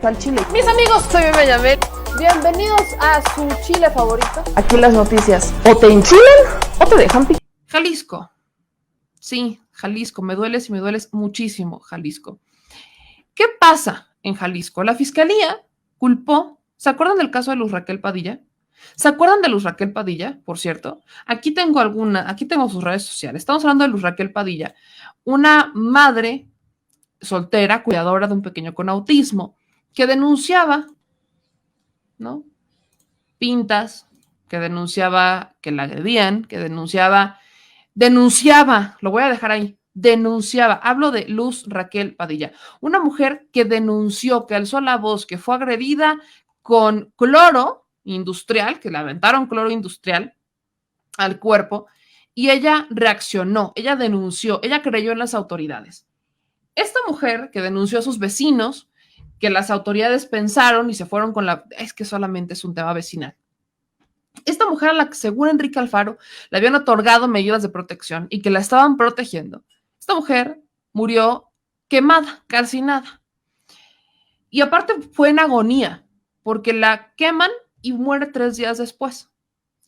al chile. Mis amigos, soy Benjamín. Bienvenidos a su chile favorito. Aquí las noticias o te enchilan o te dejan picar. Jalisco. Sí, Jalisco. Me dueles y me dueles muchísimo, Jalisco. ¿Qué pasa en Jalisco? La fiscalía culpó. ¿Se acuerdan del caso de Luz Raquel Padilla? ¿Se acuerdan de Luz Raquel Padilla, por cierto? Aquí tengo sus redes sociales. Estamos hablando de Luz Raquel Padilla, una madre soltera, cuidadora de un pequeño con autismo, que denunciaba, ¿no? Pintas, que denunciaba que la agredían, que denunciaba, lo voy a dejar ahí, hablo de Luz Raquel Padilla, una mujer que denunció, que alzó la voz, que fue agredida con cloro industrial, que le aventaron cloro industrial al cuerpo, y ella reaccionó, ella denunció, ella creyó en las autoridades. Esta mujer que denunció a sus vecinos, que las autoridades pensaron y se fueron con es que solamente es un tema vecinal. Esta mujer a la que, según Enrique Alfaro, le habían otorgado medidas de protección y que la estaban protegiendo, esta mujer murió quemada, calcinada. Y aparte fue en agonía, porque la queman y muere 3 días después,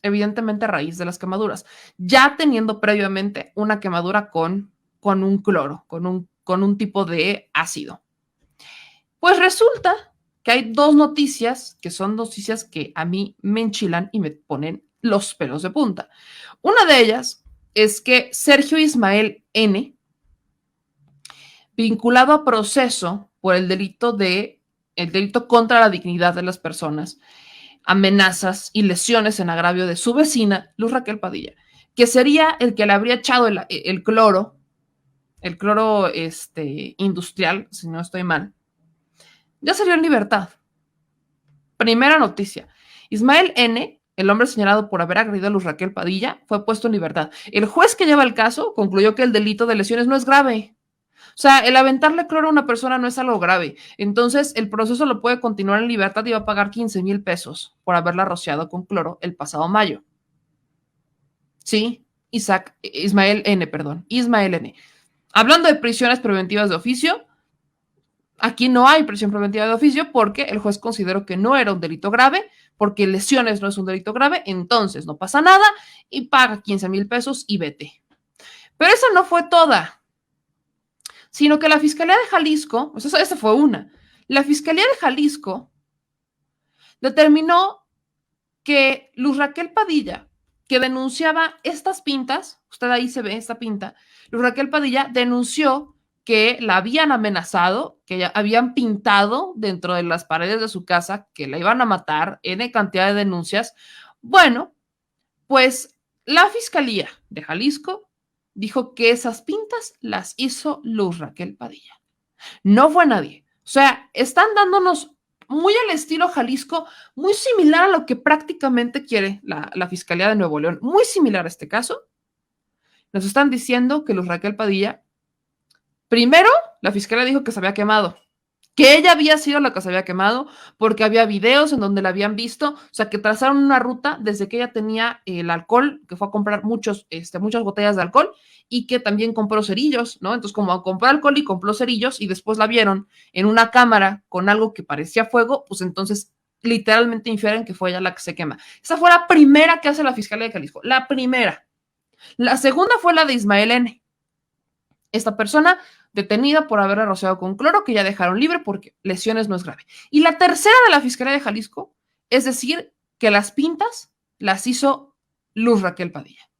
evidentemente a raíz de las quemaduras, ya teniendo previamente una quemadura con un cloro, con un tipo de ácido. Pues resulta que hay 2 noticias, que son noticias que a mí me enchilan y me ponen los pelos de punta. Una de ellas es que Sergio Ismael N., vinculado a proceso por el delito contra la dignidad de las personas, amenazas y lesiones en agravio de su vecina, Luz Raquel Padilla, que sería el que le habría echado el cloro industrial, si no estoy mal, ya salió en libertad. Primera noticia. Ismael N., el hombre señalado por haber agredido a Luz Raquel Padilla, fue puesto en libertad. El juez que lleva el caso concluyó que el delito de lesiones no es grave. O sea, el aventarle cloro a una persona no es algo grave. Entonces, el proceso lo puede continuar en libertad y va a pagar 15,000 pesos por haberla rociado con cloro el pasado mayo. Sí, Ismael N. Hablando de prisiones preventivas de oficio, aquí no hay prisión preventiva de oficio porque el juez consideró que no era un delito grave, porque lesiones no es un delito grave, entonces no pasa nada y paga 15,000 pesos y vete. Pero esa no fue toda, sino que la Fiscalía de Jalisco, pues esa fue una, la Fiscalía de Jalisco determinó que Luz Raquel Padilla, que denunciaba estas pintas, usted ahí se ve esta pinta, Luz Raquel Padilla denunció que la habían amenazado, que habían pintado dentro de las paredes de su casa, que la iban a matar, N cantidad de denuncias. Bueno, pues la Fiscalía de Jalisco dijo que esas pintas las hizo Luz Raquel Padilla. No fue nadie. O sea, están dándonos muy al estilo Jalisco, muy similar a lo que prácticamente quiere la Fiscalía de Nuevo León, muy similar a este caso. Nos están diciendo que Luz Raquel Padilla, primero, la Fiscalía dijo que se había quemado, que ella había sido la que se había quemado, porque había videos en donde la habían visto, o sea, que trazaron una ruta desde que ella tenía el alcohol, que fue a comprar muchas botellas de alcohol, y que también compró cerillos, ¿no? Entonces, como compró alcohol y compró cerillos, y después la vieron en una cámara con algo que parecía fuego, pues entonces literalmente infieren que fue ella la que se quema. Esa fue la primera que hace la Fiscalía de Jalisco, la primera. La segunda fue la de Ismael N., esta persona detenida por haber rociado con cloro, que ya dejaron libre porque lesiones no es grave. Y la tercera de la Fiscalía de Jalisco es decir que las pintas las hizo Luz Raquel Padilla.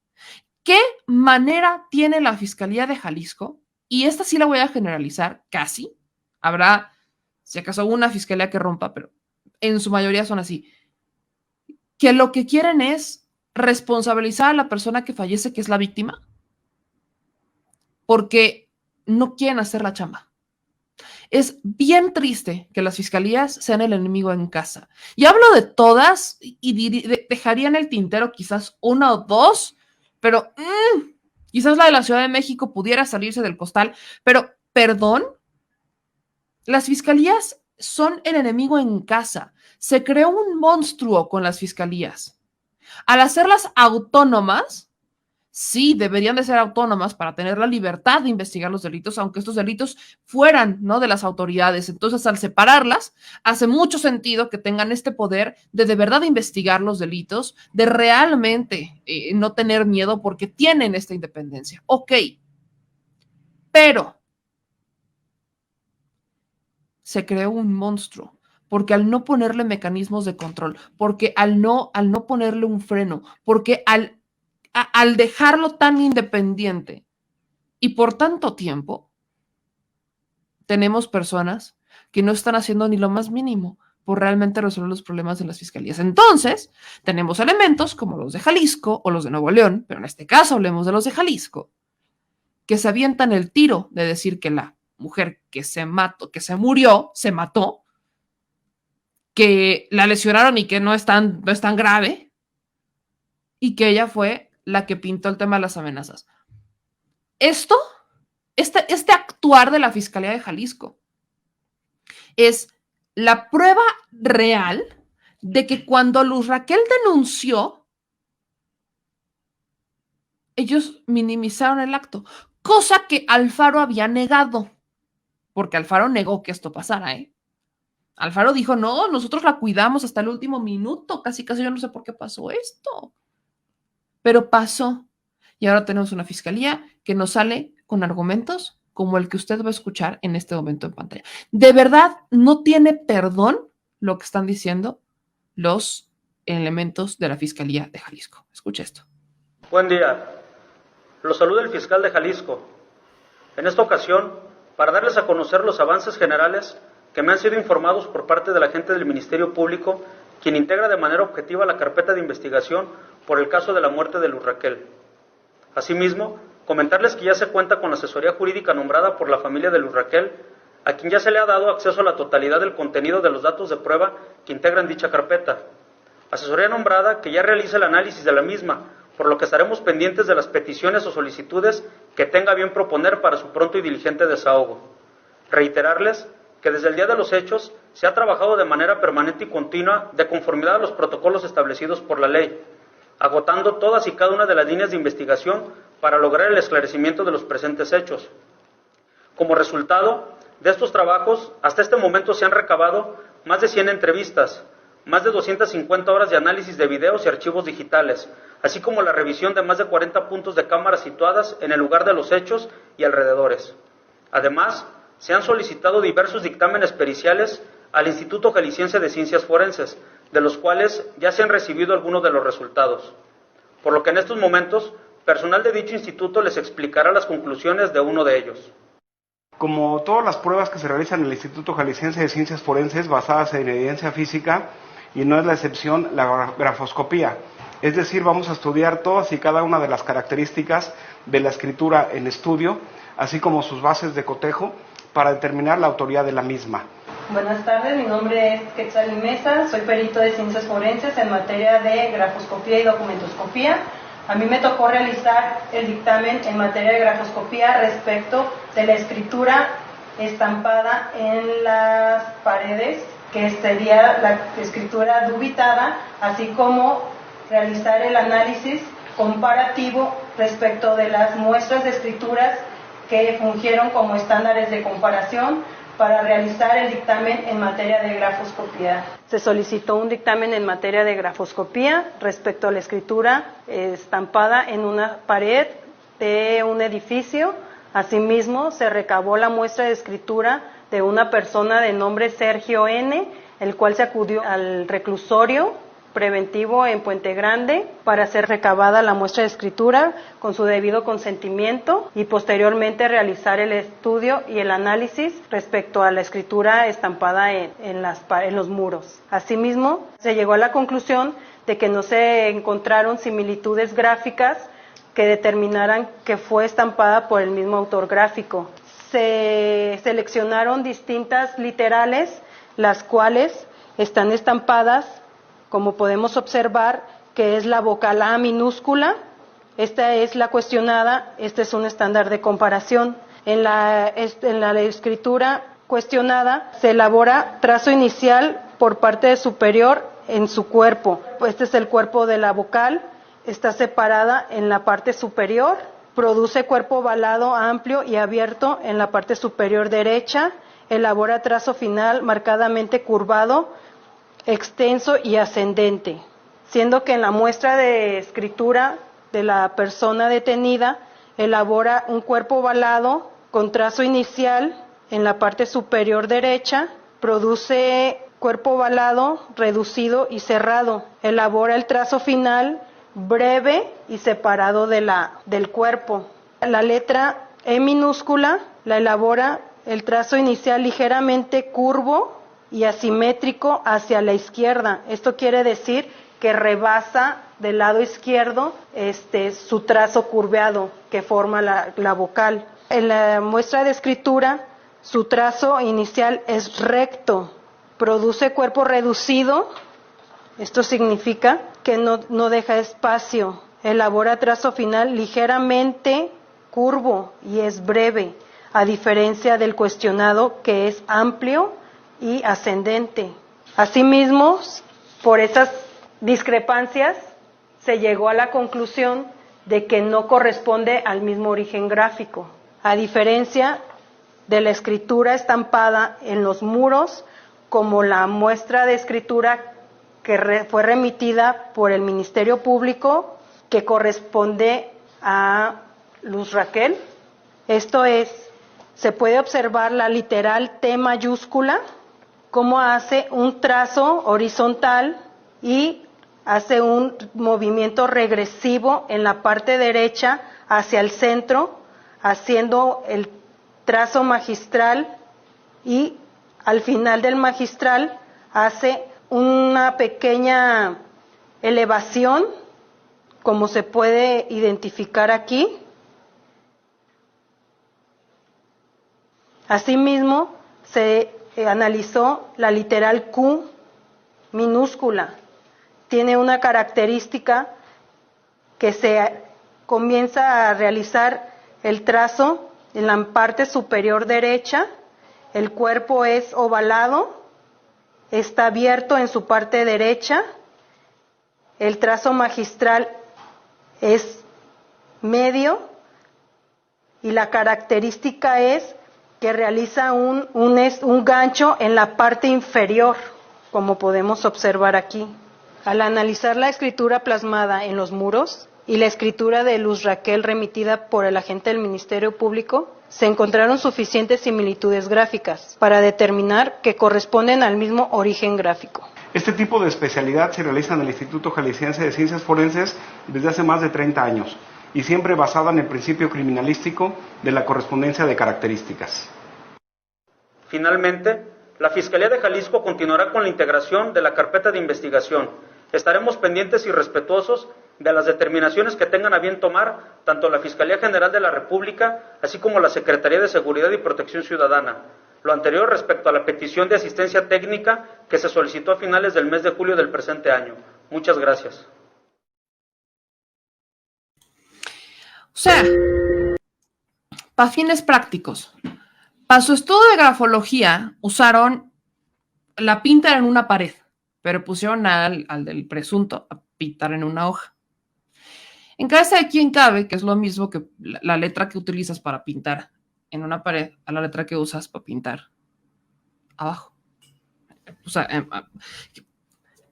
¿Qué manera tiene la Fiscalía de Jalisco? Y esta sí la voy a generalizar casi. Habrá, si acaso, una fiscalía que rompa, pero en su mayoría son así. Que lo que quieren es responsabilizar a la persona que fallece, que es la víctima, porque no quieren hacer la chamba. Es bien triste que las fiscalías sean el enemigo en casa. Y hablo de todas y dejaría en el tintero quizás una o dos, pero quizás la de la Ciudad de México pudiera salirse del costal, pero perdón, las fiscalías son el enemigo en casa. Se creó un monstruo con las fiscalías. Al hacerlas autónomas, sí deberían de ser autónomas para tener la libertad de investigar los delitos, aunque estos delitos fueran, ¿no?, de las autoridades. Entonces, al separarlas, hace mucho sentido que tengan este poder de verdad investigar los delitos, de realmente no tener miedo porque tienen esta independencia. Ok, pero se creó un monstruo, porque al no ponerle mecanismos de control, porque al no ponerle un freno, porque al dejarlo tan independiente y por tanto tiempo, tenemos personas que no están haciendo ni lo más mínimo por realmente resolver los problemas de las fiscalías. Entonces, tenemos elementos como los de Jalisco o los de Nuevo León, pero en este caso hablemos de los de Jalisco, que se avientan el tiro de decir que la mujer que se murió, se mató, que la lesionaron y que no es tan grave, y que ella fue la que pintó el tema de las amenazas. Este actuar de la Fiscalía de Jalisco es la prueba real de que cuando Luz Raquel denunció, ellos minimizaron el acto, cosa que Alfaro había negado, porque Alfaro negó que esto pasara, ¿eh? Alfaro dijo, no, nosotros la cuidamos hasta el último minuto, casi yo no sé por qué pasó esto, pero pasó. Y ahora tenemos una fiscalía que nos sale con argumentos como el que usted va a escuchar en este momento en pantalla. De verdad, no tiene perdón lo que están diciendo los elementos de la Fiscalía de Jalisco. Escucha esto. Buen día. Los saluda el fiscal de Jalisco. En esta ocasión, para darles a conocer los avances generales que me han sido informados por parte del agente del Ministerio Público, quien integra de manera objetiva la carpeta de investigación por el caso de la muerte de Luz Raquel. Asimismo, comentarles que ya se cuenta con la asesoría jurídica nombrada por la familia de Luz Raquel, a quien ya se le ha dado acceso a la totalidad del contenido de los datos de prueba que integran dicha carpeta. Asesoría nombrada que ya realiza el análisis de la misma, por lo que estaremos pendientes de las peticiones o solicitudes que tenga bien proponer para su pronto y diligente desahogo. Reiterarles que desde el día de los hechos se ha trabajado de manera permanente y continua de conformidad a los protocolos establecidos por la ley, agotando todas y cada una de las líneas de investigación para lograr el esclarecimiento de los presentes hechos. Como resultado de estos trabajos, hasta este momento se han recabado más de 100 entrevistas, más de 250 horas de análisis de videos y archivos digitales, así como la revisión de más de 40 puntos de cámaras situadas en el lugar de los hechos y alrededores. Además, se han solicitado diversos dictámenes periciales al Instituto Jalisciense de Ciencias Forenses, de los cuales ya se han recibido algunos de los resultados. Por lo que en estos momentos, personal de dicho instituto les explicará las conclusiones de uno de ellos. Como todas las pruebas que se realizan en el Instituto Jalisciense de Ciencias Forenses basadas en evidencia física, y no es la excepción la grafoscopía, es decir, vamos a estudiar todas y cada una de las características de la escritura en estudio, así como sus bases de cotejo, para determinar la autoría de la misma. Buenas tardes, mi nombre es Quetzal Mesa, soy perito de Ciencias Forenses en materia de grafoscopía y documentoscopía. A mí me tocó realizar el dictamen en materia de grafoscopía respecto de la escritura estampada en las paredes, que sería la escritura dubitada, así como realizar el análisis comparativo respecto de las muestras de escrituras que fungieron como estándares de comparación para realizar el dictamen en materia de grafoscopía. Se solicitó un dictamen en materia de grafoscopía respecto a la escritura estampada en una pared de un edificio. Asimismo, se recabó la muestra de escritura de una persona de nombre Sergio N., el cual se acudió al reclusorio preventivo en Puente Grande para ser recabada la muestra de escritura con su debido consentimiento y posteriormente realizar el estudio y el análisis respecto a la escritura estampada en los muros. Asimismo, se llegó a la conclusión de que no se encontraron similitudes gráficas que determinaran que fue estampada por el mismo autor gráfico. Se seleccionaron distintas literales, las cuales están estampadas, como podemos observar, que es la vocal A minúscula. Esta es la cuestionada, este es un estándar de comparación. En la escritura cuestionada se elabora trazo inicial por parte superior en su cuerpo. Este es el cuerpo de la vocal. está separada en la parte superior, produce cuerpo ovalado amplio y abierto en la parte superior derecha, elabora trazo final marcadamente curvado, extenso y ascendente, siendo que en la muestra de escritura de la persona detenida elabora un cuerpo ovalado con trazo inicial en la parte superior derecha, produce cuerpo ovalado, reducido y cerrado, elabora el trazo final breve y separado del cuerpo. La letra E minúscula la elabora el trazo inicial ligeramente curvo y asimétrico hacia la izquierda. Esto quiere decir que rebasa del lado izquierdo su trazo curveado que forma la vocal. En la muestra de escritura, su trazo inicial es recto, produce cuerpo reducido, esto significa que no deja espacio, elabora trazo final ligeramente curvo y es breve, a diferencia del cuestionado que es amplio y ascendente. Asimismo, por esas discrepancias se llegó a la conclusión de que no corresponde al mismo origen gráfico, a diferencia de la escritura estampada en los muros, como la muestra de escritura que fue remitida por el Ministerio Público, que corresponde a Luz Raquel. Esto es, se puede observar la literal T mayúscula, cómo hace un trazo horizontal y hace un movimiento regresivo en la parte derecha hacia el centro, haciendo el trazo magistral, y al final del magistral hace una pequeña elevación, como se puede identificar aquí. Asimismo, se analizó la literal Q minúscula. Tiene una característica que se comienza a realizar el trazo en la parte superior derecha, el cuerpo es ovalado, está abierto en su parte derecha, el trazo magistral es medio y la característica es que realiza un gancho en la parte inferior, como podemos observar aquí. Al analizar la escritura plasmada en los muros y la escritura de Luz Raquel remitida por el agente del Ministerio Público, se encontraron suficientes similitudes gráficas para determinar que corresponden al mismo origen gráfico. Este tipo de especialidad se realiza en el Instituto Jalisciense de Ciencias Forenses desde hace más de 30 años y siempre basada en el principio criminalístico de la correspondencia de características. Finalmente, la Fiscalía de Jalisco continuará con la integración de la carpeta de investigación. Estaremos pendientes y respetuosos de las determinaciones que tengan a bien tomar tanto la Fiscalía General de la República, así como la Secretaría de Seguridad y Protección Ciudadana. Lo anterior respecto a la petición de asistencia técnica que se solicitó a finales del mes de julio del presente año. Muchas gracias. O sea, para fines prácticos, para su estudio de grafología usaron la pinta en una pared, pero pusieron al del presunto a pintar en una hoja. En cabeza de quién cabe, que es lo mismo que la letra que utilizas para pintar en una pared a la letra que usas para pintar abajo. O sea,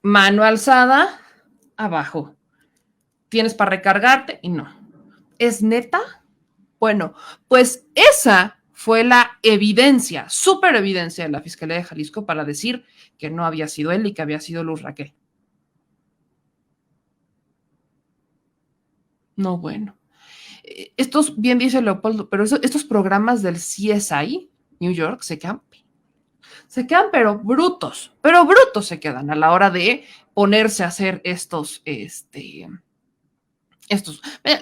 mano alzada, abajo. Tienes para recargarte y no. ¿Es neta? Bueno, pues esa fue la evidencia, súper evidencia de la Fiscalía de Jalisco para decir que no había sido él y que había sido Luz Raquel. No, bueno. Estos, bien dice Leopoldo, pero estos programas del CSI, New York, se quedan pero brutos se quedan a la hora de ponerse a hacer estos,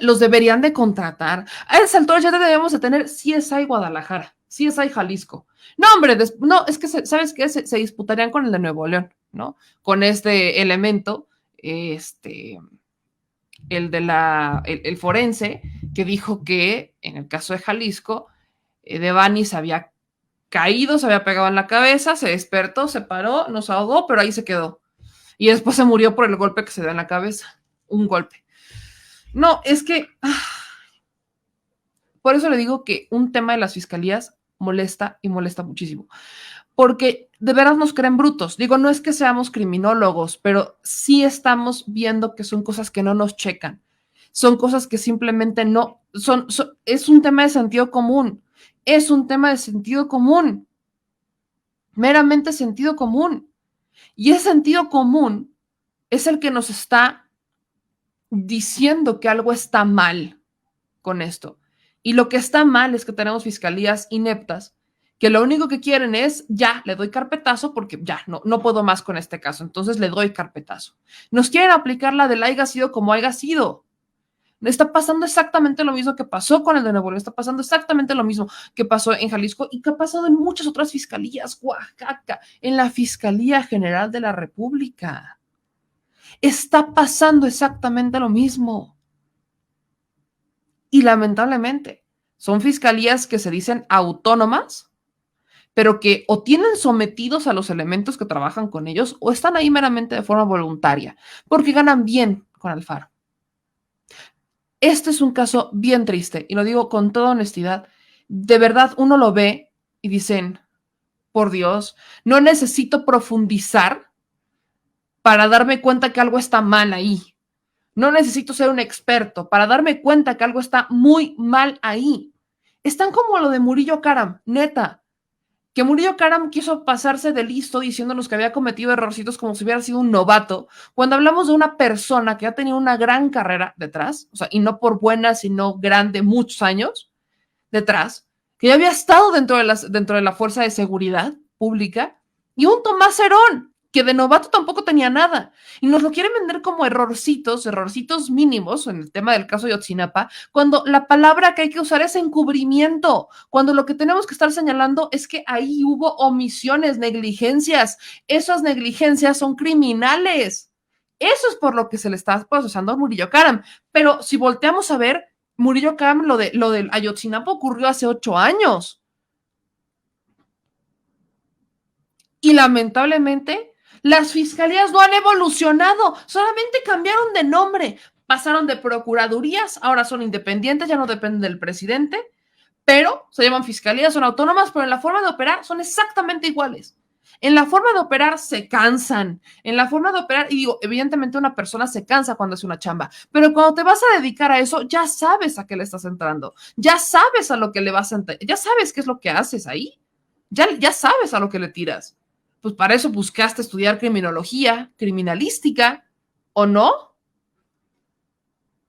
los deberían de contratar. A esa altura ya debemos de tener CSI Guadalajara, CSI Jalisco. No, hombre, no, es que, ¿sabes qué? Se disputarían con el de Nuevo León, ¿no? Con este elemento, el de el forense, que dijo que en el caso de Jalisco, Devani se había caído, se había pegado en la cabeza, se despertó, se paró, nos ahogó, pero ahí se quedó. Y después se murió por el golpe que se dio en la cabeza. Un golpe. No, es que por eso le digo que un tema de las fiscalías molesta y molesta muchísimo. Porque de veras nos creen brutos. Digo, no es que seamos criminólogos, pero sí estamos viendo que son cosas que no nos checan. Son cosas que simplemente no, es un tema de sentido común. Es un tema de sentido común. Meramente sentido común. Y ese sentido común es el que nos está diciendo que algo está mal con esto. Y lo que está mal es que tenemos fiscalías ineptas que lo único que quieren es, ya, le doy carpetazo porque ya, no puedo más con este caso, entonces le doy carpetazo. Nos quieren aplicar la del haya sido como haya sido. Está pasando exactamente lo mismo que pasó con el de Nuevo León, está pasando exactamente lo mismo que pasó en Jalisco y que ha pasado en muchas otras fiscalías, Oaxaca, en la Fiscalía General de la República. Está pasando exactamente lo mismo. Y lamentablemente, son fiscalías que se dicen autónomas, pero que o tienen sometidos a los elementos que trabajan con ellos o están ahí meramente de forma voluntaria, porque ganan bien con Alfaro. Este es un caso bien triste y lo digo con toda honestidad. De verdad, uno lo ve y dicen, por Dios, no necesito profundizar para darme cuenta que algo está mal ahí. No necesito ser un experto para darme cuenta que algo está muy mal ahí. Están como lo de Murillo Karam, neta. Que Murillo Karam quiso pasarse de listo diciéndonos que había cometido errorcitos como si hubiera sido un novato, cuando hablamos de una persona que ha tenido una gran carrera detrás, o sea, y no por buena, sino grande, muchos años detrás, que ya había estado dentro de la Fuerza de Seguridad Pública, y un Tomás Herón, que de novato tampoco tenía nada, y nos lo quieren vender como errorcitos mínimos, en el tema del caso de Ayotzinapa, cuando la palabra que hay que usar es encubrimiento, cuando lo que tenemos que estar señalando es que ahí hubo omisiones, negligencias, esas negligencias son criminales, eso es por lo que se le está procesando a Murillo Karam, pero si volteamos a ver, Murillo Karam, lo del Ayotzinapa ocurrió hace 8 años, y lamentablemente las fiscalías no han evolucionado, solamente cambiaron de nombre, pasaron de procuradurías, ahora son independientes, ya no dependen del presidente, pero se llaman fiscalías, son autónomas, pero en la forma de operar son exactamente iguales. En la forma de operar se cansan, en la forma de operar, y digo, evidentemente una persona se cansa cuando hace una chamba, pero cuando te vas a dedicar a eso, ya sabes a qué le estás entrando, ya sabes a lo que le vas a entrar, ya sabes qué es lo que haces ahí, ya sabes a lo que le tiras. Pues para eso buscaste estudiar criminología, criminalística, ¿o no?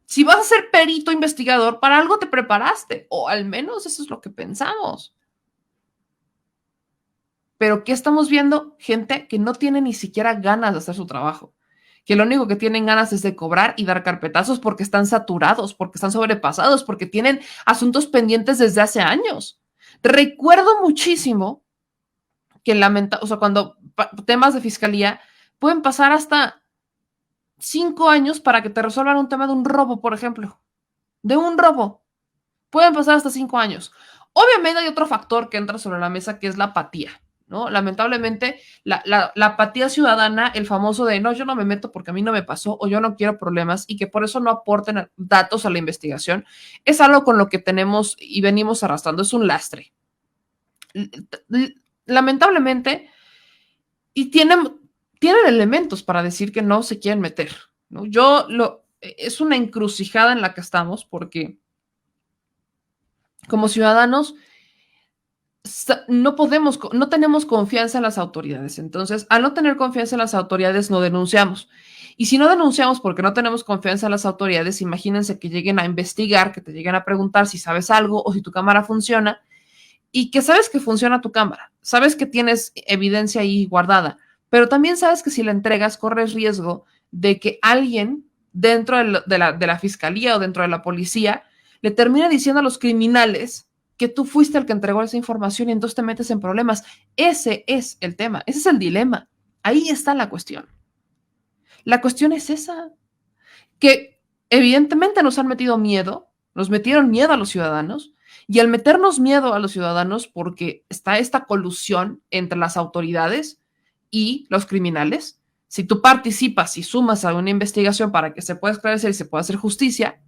Si vas a ser perito investigador, para algo te preparaste, o al menos eso es lo que pensamos. Pero ¿qué estamos viendo? Gente que no tiene ni siquiera ganas de hacer su trabajo, que lo único que tienen ganas es de cobrar y dar carpetazos porque están saturados, porque están sobrepasados, porque tienen asuntos pendientes desde hace años. Recuerdo muchísimo que o sea, cuando temas de fiscalía pueden pasar hasta 5 años para que te resuelvan un tema de un robo, por ejemplo. De un robo. Pueden pasar hasta 5 años. Obviamente hay otro factor que entra sobre la mesa que es la apatía, ¿no? Lamentablemente, la apatía ciudadana, el famoso de no, yo no me meto porque a mí no me pasó o yo no quiero problemas y que por eso no aporten datos a la investigación, es algo con lo que tenemos y venimos arrastrando. Es un lastre. Lamentablemente, y tienen elementos para decir que no se quieren meter, ¿no? Es una encrucijada en la que estamos porque como ciudadanos no tenemos confianza en las autoridades. Entonces, al no tener confianza en las autoridades, no denunciamos. Y si no denunciamos porque no tenemos confianza en las autoridades, imagínense que lleguen a investigar, que te lleguen a preguntar si sabes algo o si tu cámara funciona y que sabes que funciona tu cámara, sabes que tienes evidencia ahí guardada, pero también sabes que si la entregas corres riesgo de que alguien dentro de la fiscalía o dentro de la policía le termine diciendo a los criminales que tú fuiste el que entregó esa información y entonces te metes en problemas. Ese es el tema, ese es el dilema. Ahí está la cuestión. La cuestión es esa, que evidentemente nos han metido miedo, nos metieron miedo a los ciudadanos, y al meternos miedo a los ciudadanos porque está esta colusión entre las autoridades y los criminales, si tú participas y sumas a una investigación para que se pueda esclarecer y se pueda hacer justicia,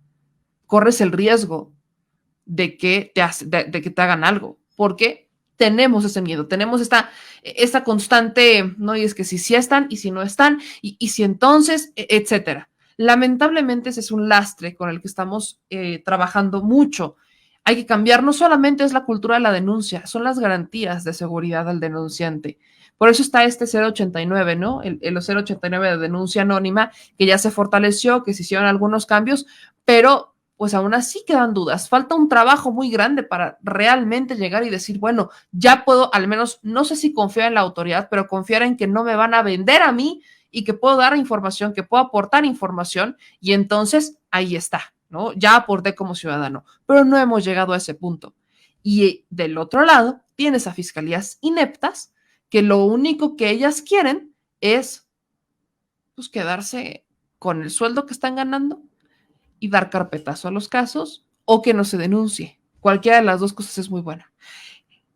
corres el riesgo de que de que te hagan algo, porque tenemos ese miedo, tenemos esta constante, ¿no? Y es que si sí están y si no están, y si entonces, etcétera. Lamentablemente ese es un lastre con el que estamos trabajando mucho. Hay que cambiar, no solamente es la cultura de la denuncia, son las garantías de seguridad al denunciante. Por eso está este 089, ¿no? El 089 de denuncia anónima, que ya se fortaleció, que se hicieron algunos cambios, pero pues aún así quedan dudas. Falta un trabajo muy grande para realmente llegar y decir, bueno, ya puedo, al menos, no sé si confiar en la autoridad, pero confiar en que no me van a vender a mí y que puedo dar información, que puedo aportar información, y entonces ahí está, ¿no? Ya aporté como ciudadano, pero no hemos llegado a ese punto. Y del otro lado, tienes a fiscalías ineptas que lo único que ellas quieren es pues quedarse con el sueldo que están ganando y dar carpetazo a los casos o que no se denuncie. Cualquiera de las dos cosas es muy buena.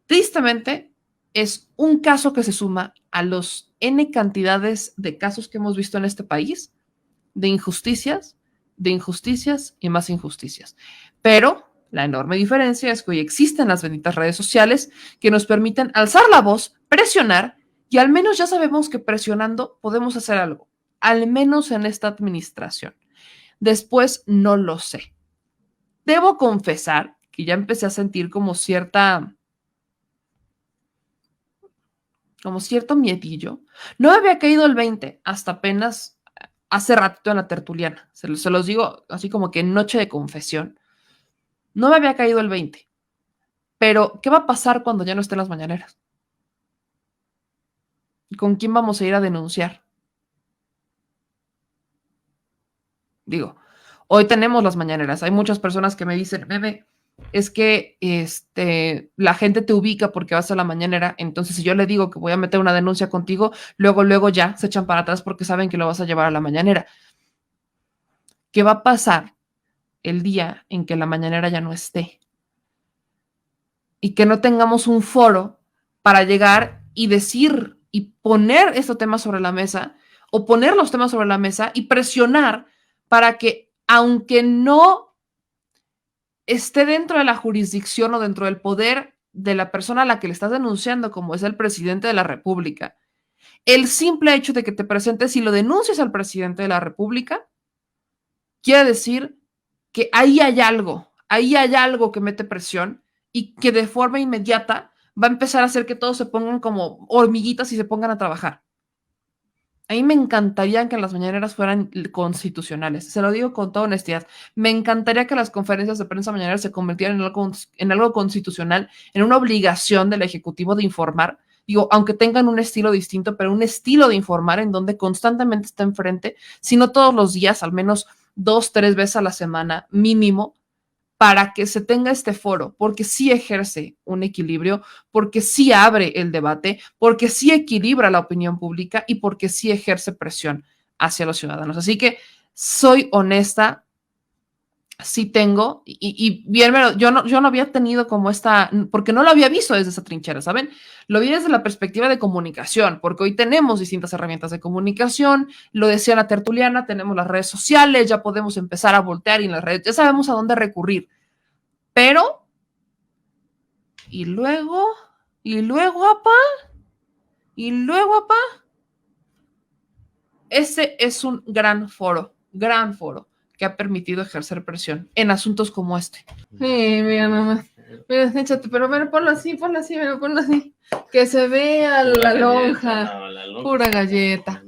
Tristemente, es un caso que se suma a los N cantidades de casos que hemos visto en este país, de injusticias y más injusticias. Pero la enorme diferencia es que hoy existen las benditas redes sociales que nos permiten alzar la voz, presionar, y al menos ya sabemos que presionando podemos hacer algo, al menos en esta administración. Después no lo sé. Debo confesar que ya empecé a sentir como cierto miedillo. No me había caído el 20 hasta apenas hace ratito en la tertuliana. Se los digo así como que en noche de confesión. No me había caído el 20. Pero, ¿qué va a pasar cuando ya no estén las mañaneras? ¿Con quién vamos a ir a denunciar? Digo, hoy tenemos las mañaneras. Hay muchas personas que me dicen, bebé, es que la gente te ubica porque vas a la mañanera, entonces si yo le digo que voy a meter una denuncia contigo, luego ya se echan para atrás porque saben que lo vas a llevar a la mañanera. ¿Qué va a pasar el día en que la mañanera ya no esté? Y que no tengamos un foro para llegar y decir y poner estos temas sobre la mesa, o poner los temas sobre la mesa y presionar para que, aunque no esté dentro de la jurisdicción o dentro del poder de la persona a la que le estás denunciando, como es el presidente de la República, el simple hecho de que te presentes y lo denuncies al presidente de la República, quiere decir que ahí hay algo que mete presión y que de forma inmediata va a empezar a hacer que todos se pongan como hormiguitas y se pongan a trabajar. A mí me encantaría que las mañaneras fueran constitucionales. Se lo digo con toda honestidad. Me encantaría que las conferencias de prensa mañaneras se convirtieran en algo constitucional, en una obligación del Ejecutivo de informar. Digo, aunque tengan un estilo distinto, pero un estilo de informar en donde constantemente está enfrente, si no todos los días, al menos 2-3 veces a la semana mínimo, para que se tenga este foro, porque sí ejerce un equilibrio, porque sí abre el debate, porque sí equilibra la opinión pública y porque sí ejerce presión hacia los ciudadanos. Así que soy honesta, sí tengo, y bien, yo no había tenido como porque no lo había visto desde esa trinchera, ¿saben? Lo vi desde la perspectiva de comunicación, porque hoy tenemos distintas herramientas de comunicación, lo decía la tertuliana, tenemos las redes sociales, ya podemos empezar a voltear y en las redes, ya sabemos a dónde recurrir, pero, y luego, apá, ese es un gran foro, que ha permitido ejercer presión en asuntos como este. Sí, mira nomás. Mira, échate, pero bueno, ponlo así, ponlo así. Que se vea la lonja. Pura galleta.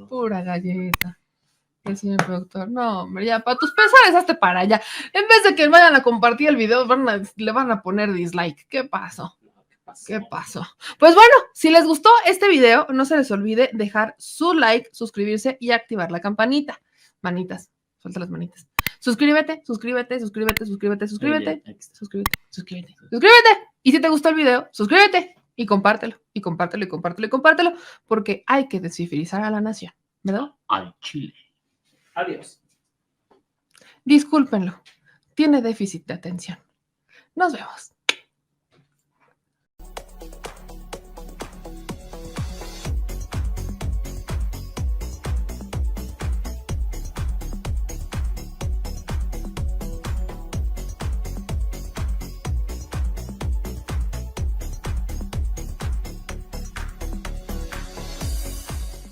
El señor productor. No, hombre, ya, para tus pesares, hazte para allá. En vez de que vayan a compartir el video, le van a poner dislike. ¿Qué pasó? Pues bueno, si les gustó este video, no se les olvide dejar su like, suscribirse y activar la campanita. Manitas, suelta las manitas. Suscríbete. Y si te gustó el video, suscríbete y compártelo, porque hay que descivilizar a la nación, ¿verdad? Al chile. Adiós. Discúlpenlo, tiene déficit de atención. Nos vemos.